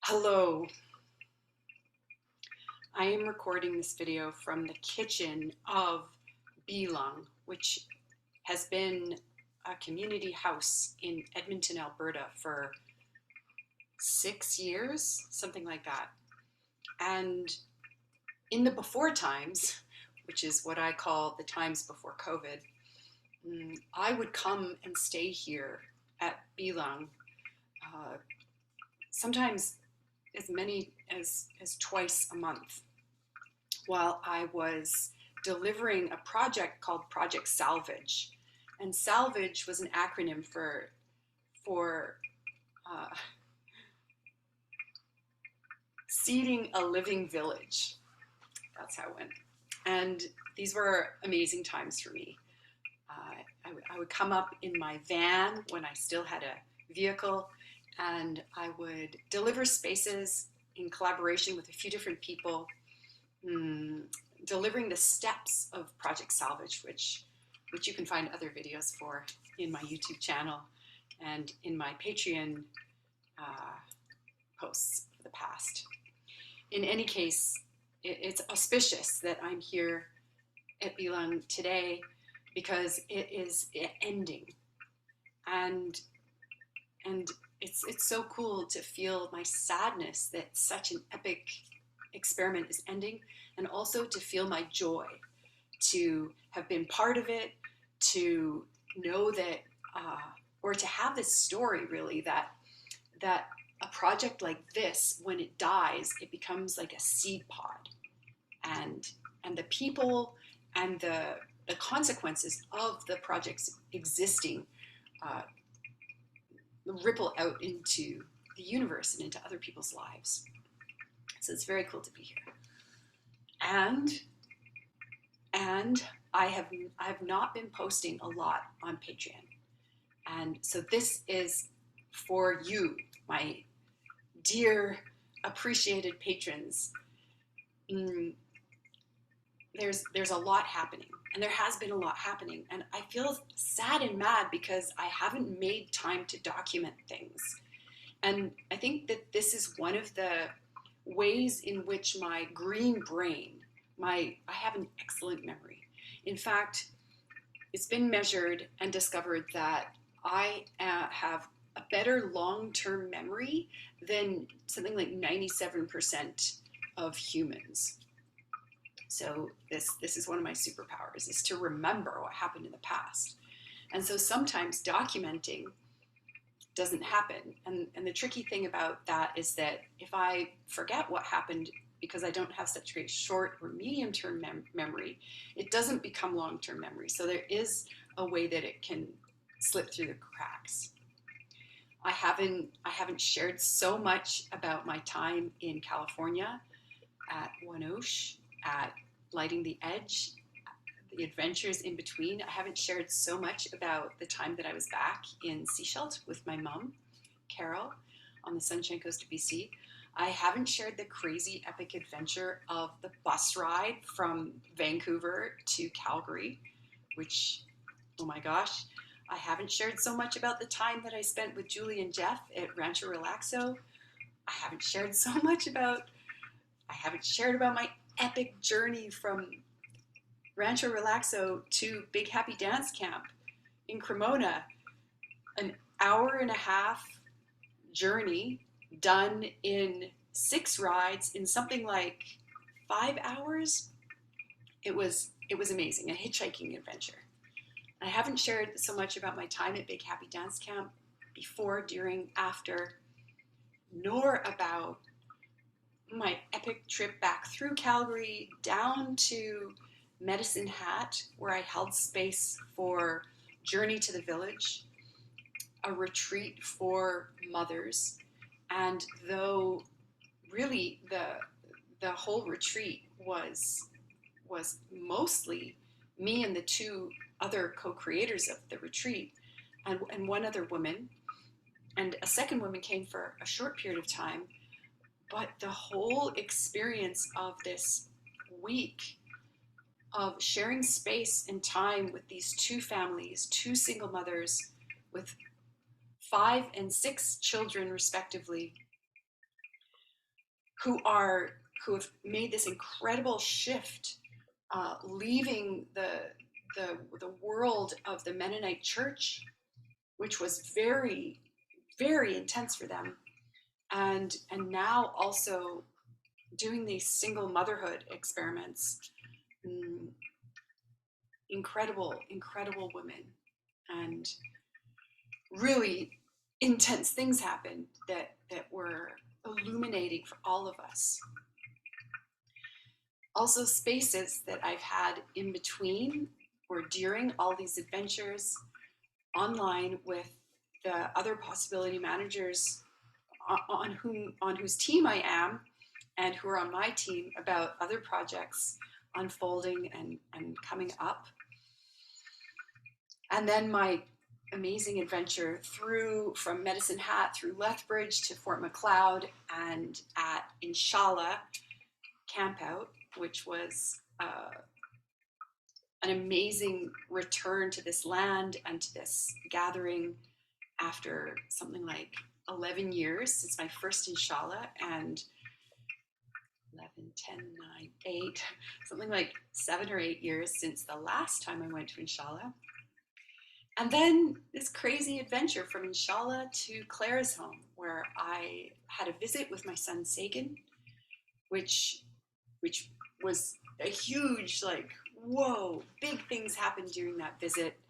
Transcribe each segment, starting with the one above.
Hello, I am recording this video from the kitchen of Beelung, which has been a community house in Edmonton, Alberta for 6 years, something like that. And in the before times, which is what I call the times before COVID, I would come and stay here at Beelung, sometimes as many as twice a month, while I was delivering a project called Project Salvage. And Salvage was an acronym for uh, seeding a living village. That's how it went. And these were amazing times for me. I would come up in my van when I still had a vehicle, and I would deliver spaces in collaboration with a few different people, delivering the steps of Project Salvage, which you can find other videos for in my YouTube channel and in my Patreon posts for the past. In any case, it's auspicious that I'm here at Beelung today because it is ending, and it's so cool to feel my sadness that such an epic experiment is ending, and also to feel my joy to have been part of it, to know that, or to have this story really that a project like this, when it dies, it becomes like a seed pod, and the people and the consequences of the project's existing uh, ripple out into the universe and into other people's lives. So it's very cool to be here. And I have not been posting a lot on Patreon. And so this is for you, my dear appreciated patrons. There's a lot happening, and there has been a lot happening, and I feel sad and mad because I haven't made time to document things. And I think that this is one of the ways in which my green brain, I have an excellent memory. In fact, it's been measured and discovered that I have a better long-term memory than something like 97% of humans. So this is one of my superpowers, is to remember what happened in the past. And so sometimes documenting doesn't happen. And the tricky thing about that is that if I forget what happened because I don't have such great short or medium-term memory, it doesn't become long-term memory. So there is a way that it can slip through the cracks. I haven't shared so much about my time in California, at Wanosh, at Lighting the Edge, the adventures in between. I haven't shared so much about the time that I was back in Seashelt with my mom, Carol, on the Sunshine Coast of BC. I haven't shared the crazy epic adventure of the bus ride from Vancouver to Calgary, which, oh my gosh. I haven't shared so much about the time that I spent with Julie and Jeff at Rancho Relaxo. I haven't shared about my epic journey from Rancho Relaxo to Big Happy Dance Camp in Cremona. An hour and a half journey done in 6 rides in something like 5 hours. It was amazing, a hitchhiking adventure. I haven't shared so much about my time at Big Happy Dance Camp before, during, after, nor about my epic trip back through Calgary down to Medicine Hat, where I held space for Journey to the Village, a retreat for mothers. And though really the whole retreat was mostly me and the 2 other co-creators of the retreat, and one other woman, and a second woman came for a short period of time, but the whole experience of this week of sharing space and time with these 2 families, 2 single mothers with 5 and 6 children respectively, who have made this incredible shift, leaving the world of the Mennonite church, which was very, very intense for them, and now also doing these single motherhood experiments. Mm, incredible women, and really intense things happened that were illuminating for all of us. Also, spaces that I've had in between or during all these adventures online with the other possibility managers on whose team I am, and who are on my team about other projects unfolding and coming up. And then my amazing adventure from Medicine Hat through Lethbridge to Fort Macleod, and at Inshallah Campout, which was an amazing return to this land and to this gathering after something like 11 years since my first Inshallah, and 11, 10, 9, 8, something like 7 or 8 years since the last time I went to Inshallah. And then this crazy adventure from Inshallah to Clara's home, where I had a visit with my son Sagan, which was a huge, like, whoa, big things happened during that visit.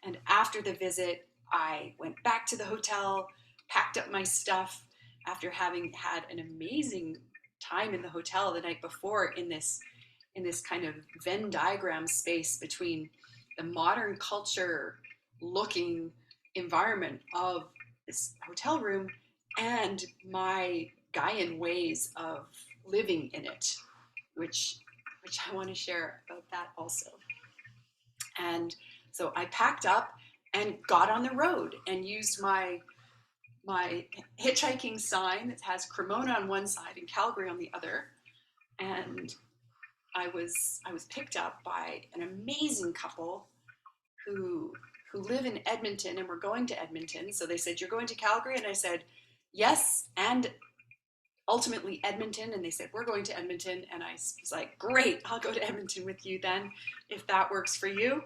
And after the visit, I went back to the hotel, packed up my stuff after having had an amazing time in the hotel the night before in this kind of Venn diagram space between the modern culture looking environment of this hotel room and my Gaian ways of living in it, which I want to share about that also. And so I packed up and got on the road and used my hitchhiking sign that has Cremona on one side and Calgary on the other. And I was picked up by an amazing couple who live in Edmonton, and we're going to Edmonton. So they said, "You're going to Calgary?" And I said, "Yes, and ultimately Edmonton." And they said, "We're going to Edmonton." And I was like, "Great, I'll go to Edmonton with you then, if that works for you."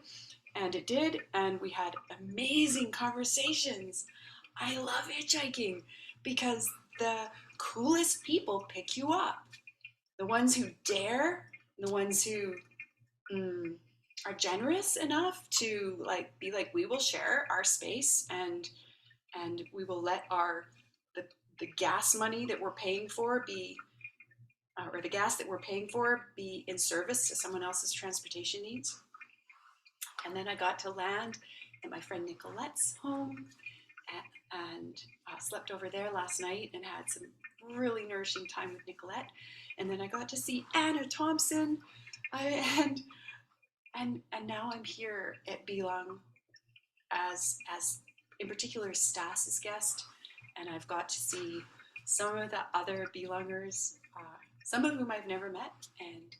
And it did, and we had amazing conversations. I love hitchhiking because the coolest people pick you up. The ones who dare, the ones who are generous enough to be like, we will share our space, and we will let the gas money that we're paying for be or the gas that we're paying for be in service to someone else's transportation needs. And then I got to land at my friend Nicolette's home, and slept over there last night and had some really nourishing time with Nicolette. And then I got to see Anna Thompson, and now I'm here at Beelung as in particular Stas's guest, and I've got to see some of the other Beelungers, some of whom I've never met, and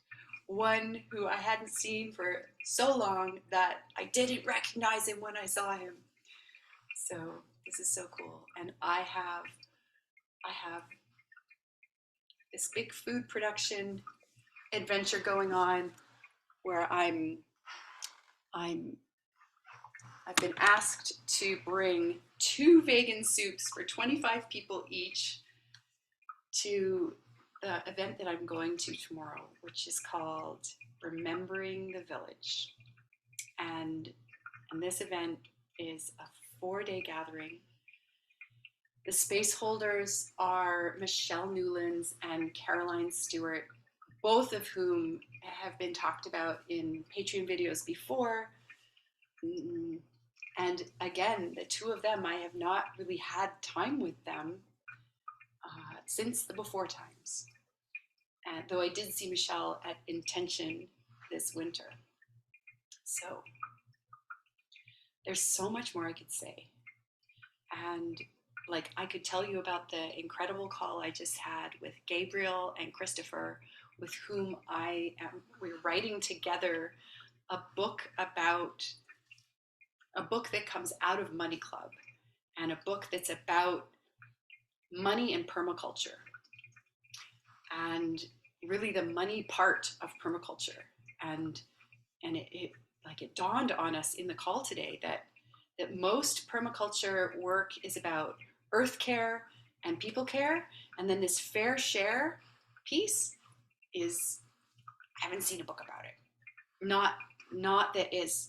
one who I hadn't seen for so long that I didn't recognize him when I saw him. So this is so cool. And I have this big food production adventure going on where I've been asked to bring 2 vegan soups for 25 people each to the event that I'm going to tomorrow, which is called Remembering the Village. And this event is a 4-day gathering. The space holders are Michelle Newlands and Caroline Stewart, both of whom have been talked about in Patreon videos before. And again, the 2 of them, I have not really had time with them since the before times. And though I did see Michelle at Intention this winter. So there's so much more I could say. And I could tell you about the incredible call I just had with Gabriel and Christopher, with whom we're writing together a book that comes out of Money Club, and a book that's about money and permaculture. and really the money part of permaculture. And it dawned on us in the call today that most permaculture work is about earth care and people care, and then this fair share piece is, I haven't seen a book about it. Not that is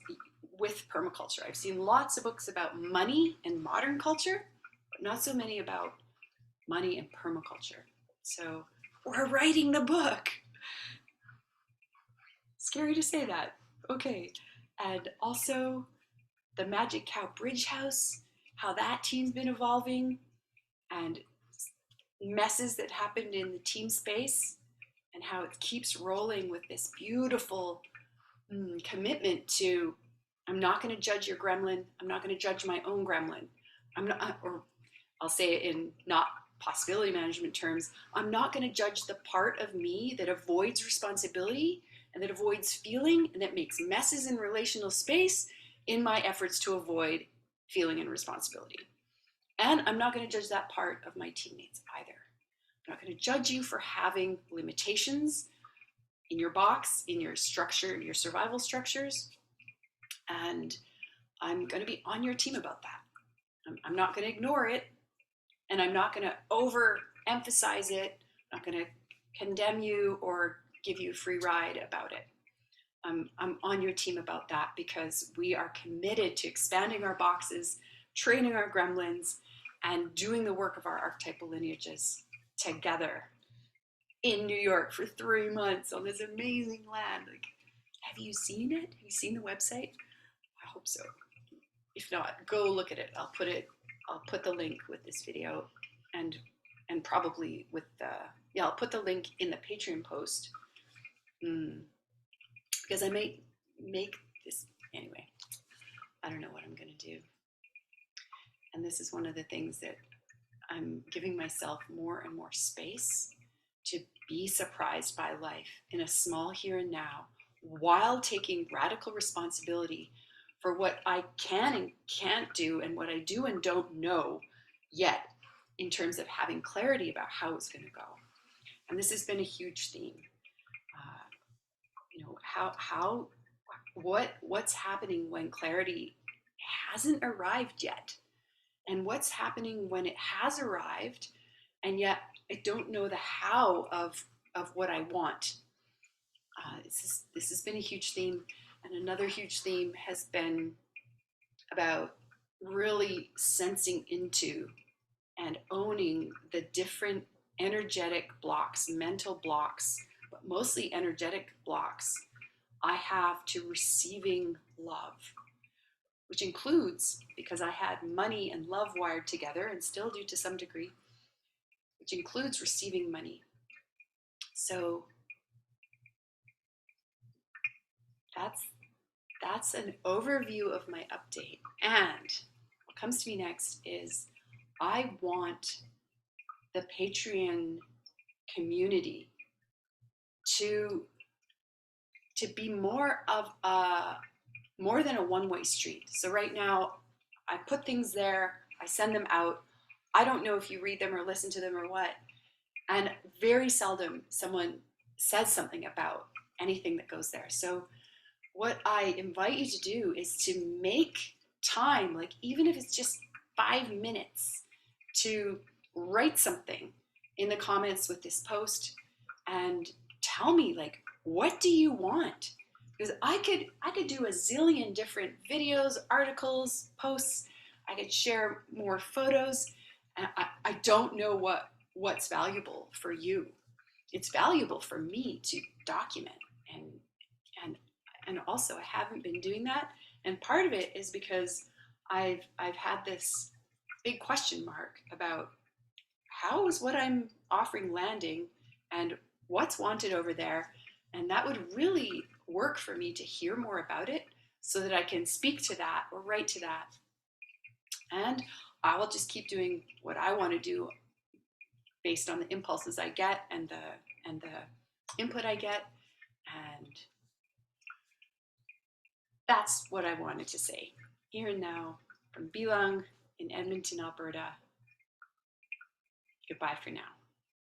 with permaculture. I've seen lots of books about money and modern culture, but not so many about money and permaculture. So we're writing the book. Scary to say that. Okay. And also the Magic Cow Bridge House, how that team's been evolving, and messes that happened in the team space, and how it keeps rolling with this beautiful commitment to, I'm not going to judge your gremlin. I'm not going to judge my own gremlin. I'm not, or I'll say it in not possibility management terms, I'm not going to judge the part of me that avoids responsibility and that avoids feeling and that makes messes in relational space in my efforts to avoid feeling and responsibility. And I'm not going to judge that part of my teammates either. I'm not going to judge you for having limitations in your box, in your structure, in your survival structures. And I'm going to be on your team about that. I'm not going to ignore it, and I'm not going to overemphasize it. I'm not going to condemn you or give you a free ride about it. I'm on your team about that because we are committed to expanding our boxes, training our gremlins, and doing the work of our archetypal lineages together in New York for 3 months on this amazing land. Like, have you seen it? Have you seen the website? I hope so. If not, go look at it. I'll put the link with this video, and probably with the, I'll put the link in the Patreon post, because I might make this anyway. I don't know what I'm gonna do, and this is one of the things that I'm giving myself more and more space to be surprised by life in a small here and now, while taking radical responsibility for what I can and can't do, and what I do and don't know yet, in terms of having clarity about how it's going to go. And this has been a huge theme. What's happening when clarity hasn't arrived yet, and what's happening when it has arrived, and yet I don't know the how of what I want. This has been a huge theme. And another huge theme has been about really sensing into and owning the different energetic blocks, mental blocks, but mostly energetic blocks I have to receiving love, which includes, because I had money and love wired together and still do to some degree, which includes receiving money. So that's an overview of my update. And what comes to me next is I want the Patreon community to be more than a one-way street. So right now, I put things there, I send them out. I don't know if you read them or listen to them or what. And very seldom someone says something about anything that goes there. So what I invite you to do is to make time, like even if it's just 5 minutes, to write something in the comments with this post and tell me, like, what do you want? Because I could do a zillion different videos, articles, posts. I could share more photos. And I don't know what's valuable for you. It's valuable for me to document, and also I haven't been doing that. And part of it is because I've had this big question mark about how is what I'm offering landing and what's wanted over there. And that would really work for me to hear more about it so that I can speak to that or write to that. And I will just keep doing what I want to do based on the impulses I get and the input I get. And that's what I wanted to say here and now from Beelung in Edmonton, Alberta. Goodbye for now.